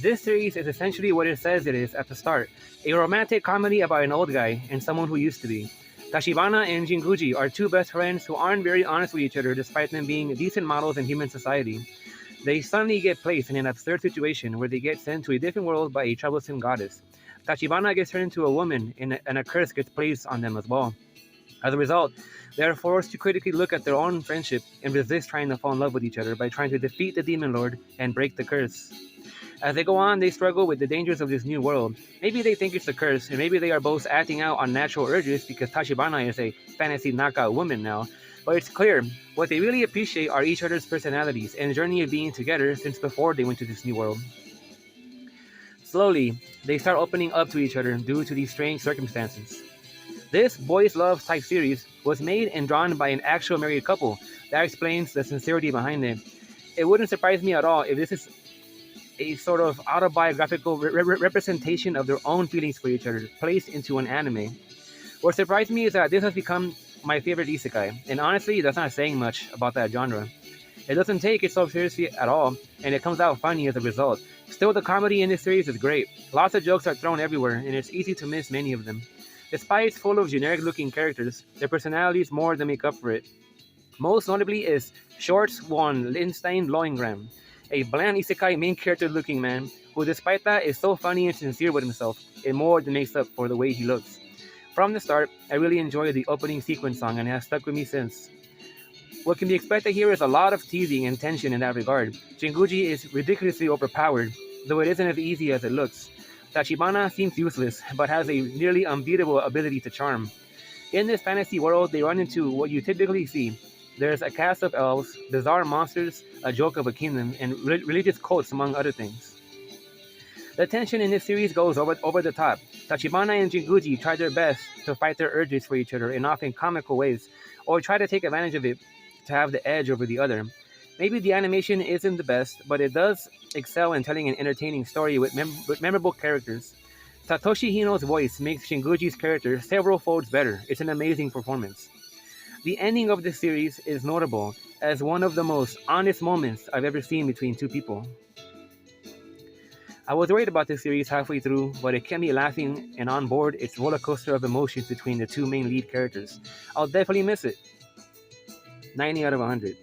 This series is essentially what it says it is at the start, a romantic comedy about an old guy and someone who used to be. Tachibana and Jinguji are two best friends who aren't very honest with each other despite them being decent models in human society. They suddenly get placed in an absurd situation where they get sent to a different world by a troublesome goddess. Tachibana gets turned into a woman, and a curse gets placed on them as well. As a result, they are forced to critically look at their own friendship and resist trying to fall in love with each other by trying to defeat the demon lord and break the curse. As they go on, they struggle with the dangers of this new world. Maybe they think it's a curse, and maybe they are both acting out on natural urges because Tachibana is a fantasy knockout woman now. But it's clear, what they really appreciate are each other's personalities and journey of being together since before they went to this new world. Slowly, they start opening up to each other due to these strange circumstances. This boys' love type series was made and drawn by an actual married couple. That explains the sincerity behind it. It wouldn't surprise me at all if this is a sort of autobiographical representation of their own feelings for each other placed into an anime. What surprised me is that this has become my favorite isekai, and honestly, that's not saying much about that genre. It doesn't take itself seriously at all, and it comes out funny as a result. Still, the comedy in this series is great. Lots of jokes are thrown everywhere, and it's easy to miss many of them. Despite it's full of generic-looking characters, their personalities more than make up for it. Most notably is Short Swan Linstein Loingram, a bland isekai main character-looking man who, despite that, is so funny and sincere with himself. It more than makes up for the way he looks. From the start, I really enjoyed the opening sequence song and it has stuck with me since. What can be expected here is a lot of teasing and tension in that regard. Jinguji is ridiculously overpowered, though it isn't as easy as it looks. Tachibana seems useless, but has a nearly unbeatable ability to charm. In this fantasy world, they run into what you typically see. There's a cast of elves, bizarre monsters, a joke of a kingdom, and religious cults, among other things. The tension in this series goes over the top. Tachibana and Jinguji try their best to fight their urges for each other in often comical ways, or try to take advantage of it to have the edge over the other. Maybe the animation isn't the best, but it does excel in telling an entertaining story with memorable characters. Satoshi Hino's voice makes Shinguji's character several folds better. It's an amazing performance. The ending of this series is notable as one of the most honest moments I've ever seen between two people. I was worried about this series halfway through, but it kept me laughing and on board its roller coaster of emotions between the two main lead characters. I'll definitely miss it. 90 out of 100.